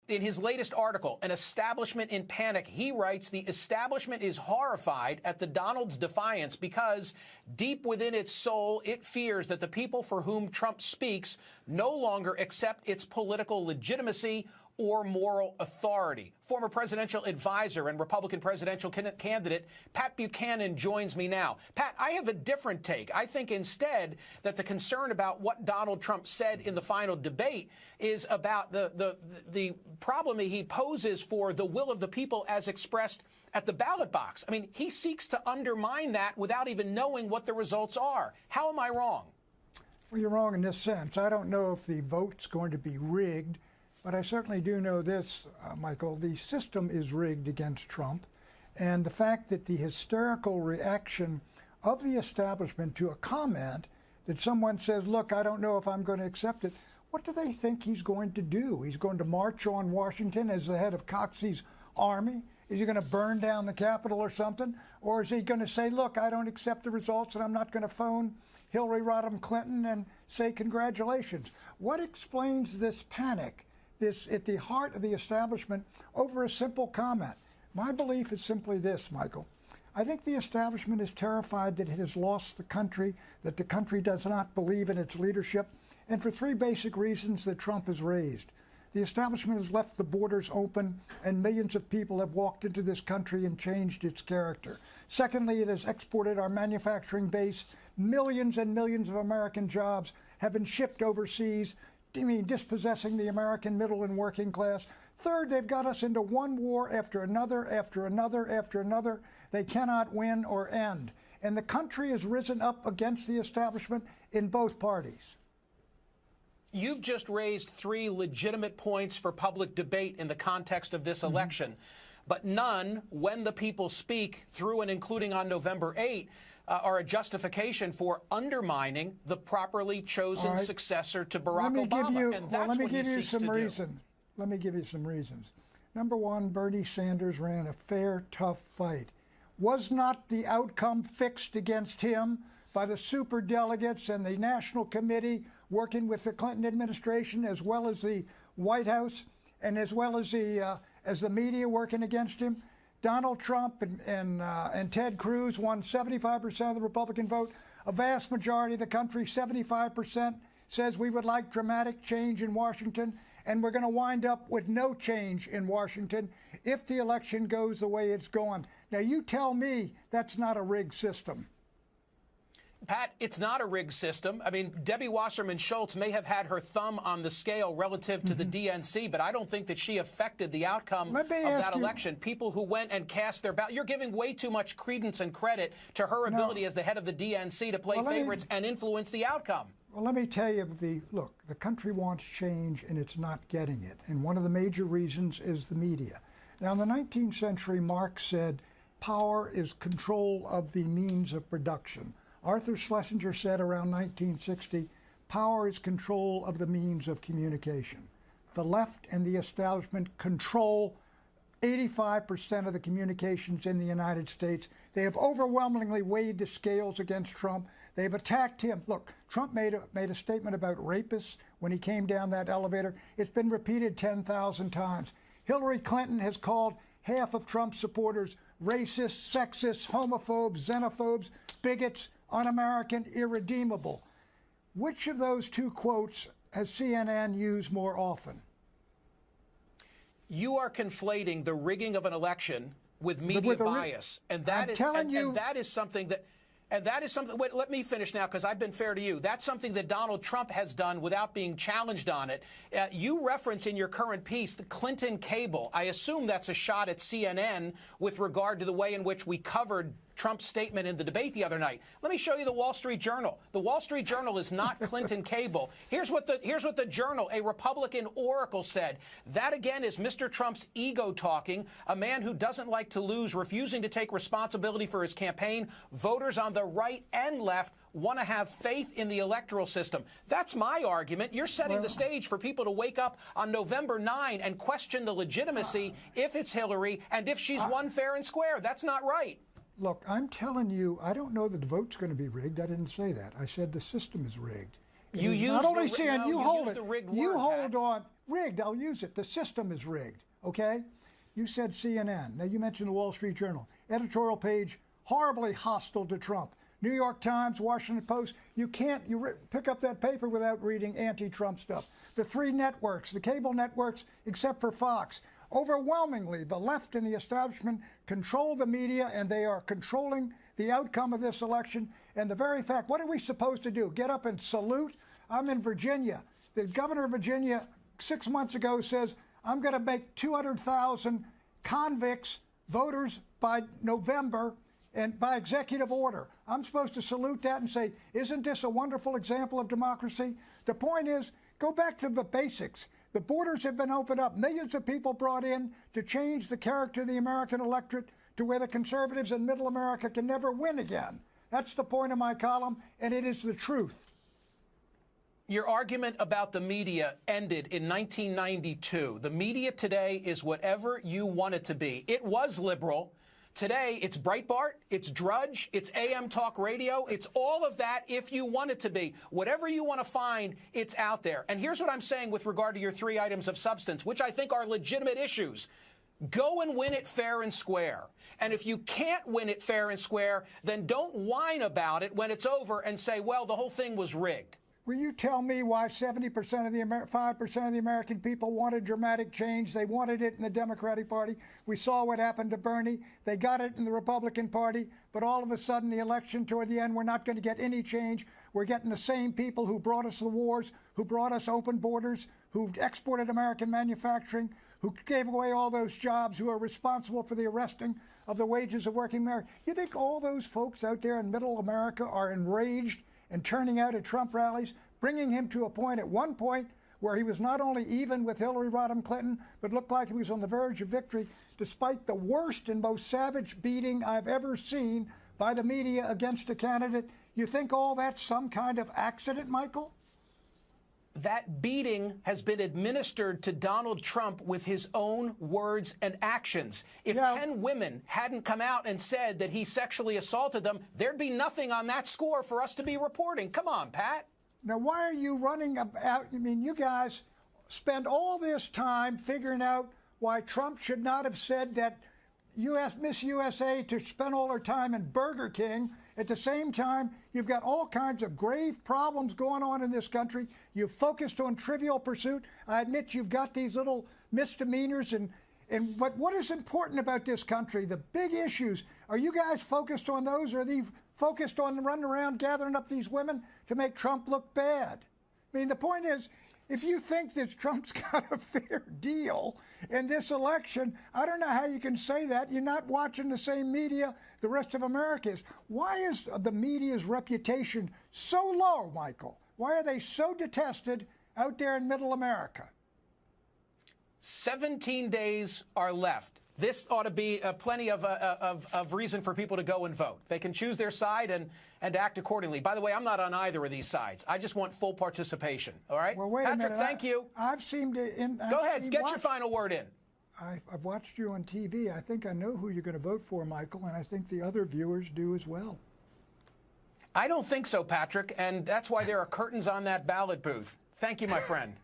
In his latest article, An Establishment in Panic, he writes, the establishment is horrified at the Donald's defiance because deep within its soul, it fears that the people for whom Trump speaks no longer accept its political legitimacy or moral authority. Former presidential advisor and Republican presidential candidate Pat Buchanan joins me now. Pat, I have a different take. I think instead that the concern about what Donald Trump said in the final debate is about the problem he poses for the will of the people as expressed at the ballot box. I mean, he seeks to undermine that without even knowing what the results are. How am I wrong? Well, you're wrong in this sense. I don't know if the vote's going to be rigged. But I certainly do know this, Michael, the system is rigged against Trump. And the fact that the hysterical reaction of the establishment to a comment that someone says, look, I don't know if I'm going to accept it, what do they think he's going to do? He's going to march on Washington as the head of Coxey's army? Is he going to burn down the Capitol or something? Or is he going to say, look, I don't accept the results and I'm not going to phone Hillary Rodham Clinton and say congratulations? What explains this panic? This at the heart of the establishment over a simple comment. My belief is simply this, Michael. I think the establishment is terrified that it has lost the country, that the country does not believe in its leadership, and for three basic reasons that Trump has raised. The establishment has left the borders open, and millions of people have walked into this country and changed its character. Secondly, it has exported our manufacturing base. Millions and millions of American jobs have been shipped overseas, dispossessing the American middle and working class. Third, they've got us into one war after another, after another, after another. They cannot win or end. And the country has risen up against the establishment in both parties. You've just raised three legitimate points for public debate in the context of this election, but none, when the people speak, through and including on November 8, are a justification for undermining the properly chosen successor to Barack Obama. And that's what he seeks to do. Let me give you some reasons. Number one, Bernie Sanders ran a fair, tough fight. Was not the outcome fixed against him by the superdelegates and the National Committee working with the Clinton administration, as well as the White House, and as well as the media working against him? Donald Trump and Ted Cruz won 75% of the Republican vote. A vast majority of the country, 75%, says we would like dramatic change in Washington, and we're going to wind up with no change in Washington if the election goes the way it's going. Now, you tell me that's not a rigged system. Pat, it's not a rigged system. I mean, Debbie Wasserman Schultz may have had her thumb on the scale relative to the DNC, but I don't think that she affected the outcome of that election. People who went and cast their ballot, you're giving way too much credence and credit to her ability as the head of the DNC to play favorites and influence the outcome. Well, let me tell you, look, the country wants change and it's not getting it. And one of the major reasons is the media. Now, in the 19th century, Marx said, power is control of the means of production. Arthur Schlesinger said around 1960, power is control of the means of communication. The left and the establishment control 85% of the communications in the United States. They have overwhelmingly weighed the scales against Trump. They've attacked him. Look, Trump made a statement about rapists when he came down that elevator. It's been repeated 10,000 times. Hillary Clinton has called half of Trump's supporters racist, sexist, homophobes, xenophobes, bigots, un-American, irredeemable. Which of those two quotes has CNN used more often? You are conflating the rigging of an election with media bias, and that is something that. And that is something, wait, let me finish now because I've been fair to you. That's something that Donald Trump has done without being challenged on it. You reference in your current piece the Clinton cable. I assume that's a shot at CNN with regard to the way in which we covered Trump's statement in the debate the other night. Let me show you the Wall Street Journal. The Wall Street Journal is not Clinton cable. Here's what the Journal, a Republican oracle, said. That again is Mr. Trump's ego talking, a man who doesn't like to lose, refusing to take responsibility for his campaign. Voters on the right and left want to have faith in the electoral system. That's my argument. You're setting the stage for people to wake up on November 9 and question the legitimacy if it's Hillary and if she's won fair and square. That's not right. Look, I'm telling you, I don't know that the vote's going to be rigged. I didn't say that. I said the system is rigged. You use not only saying you hold it. You hold on. rigged. I'll use it. The system is rigged, okay? You said CNN. Now, you mentioned the Wall Street Journal. Editorial page, horribly hostile to Trump. New York Times, Washington Post. You can't pick up that paper without reading anti-Trump stuff. The three networks, the cable networks, except for Fox. Overwhelmingly, the left and the establishment control the media, and they are controlling the outcome of this election. And the very fact, what are we supposed to do? Get up and salute? I'm in Virginia. The governor of Virginia 6 months ago says, I'm going to make 200,000 convicts voters by November and by executive order. I'm supposed to salute that and say, isn't this a wonderful example of democracy? The point is, go back to the basics. The borders have been opened up. Millions of people brought in to change the character of the American electorate to where the conservatives in middle America can never win again. That's the point of my column, and it is the truth. Your argument about the media ended in 1992. The media today is whatever you want it to be. It was liberal. Today, it's Breitbart, it's Drudge, it's AM Talk Radio, it's all of that if you want it to be. Whatever you want to find, it's out there. And here's what I'm saying with regard to your 3 items of substance, which I think are legitimate issues. Go and win it fair and square. And if you can't win it fair and square, then don't whine about it when it's over and say, well, the whole thing was rigged. Will you tell me why 70% of the 5% of the American people wanted dramatic change? They wanted it in the Democratic Party. We saw what happened to Bernie. They got it in the Republican Party. But all of a sudden, the election toward the end, we're not going to get any change. We're getting the same people who brought us the wars, who brought us open borders, who exported American manufacturing, who gave away all those jobs, who are responsible for the arresting of the wages of working Americans. You think all those folks out there in middle America are enraged and turning out at Trump rallies, bringing him to a point at one point where he was not only even with Hillary Rodham Clinton, but looked like he was on the verge of victory, despite the worst and most savage beating I've ever seen by the media against a candidate? You think all that's some kind of accident, Michael? That beating has been administered to Donald Trump with his own words and actions. If 10 women hadn't come out and said that he sexually assaulted them, there'd be nothing on that score for us to be reporting. Come on, Pat. Now, why are you running about? I mean, you guys spend all this time figuring out why Trump should not have said that Miss USA to spend all her time in Burger King. At the same time, you've got all kinds of grave problems going on in this country. You've focused on trivial pursuit. I admit you've got these little misdemeanors, but what is important about this country, the big issues, are you guys focused on those, or are they focused on running around gathering up these women to make Trump look bad? I mean, the point is, if you think that Trump's got a fair deal in this election, I don't know how you can say that. You're not watching the same media the rest of America is. Why is the media's reputation so low, Michael? Why are they so detested out there in middle America? 17 days are left. This ought to be plenty of reason for people to go and vote. They can choose their side and act accordingly. By the way, I'm not on either of these sides. I just want full participation. All right? Well, wait Patrick, a minute. thank you. I've seemed to... Go ahead. Get your final word in. I've watched you on TV. I think I know who you're going to vote for, Michael, and I think the other viewers do as well. I don't think so, Patrick, and that's why there are curtains on that ballot booth. Thank you, my friend.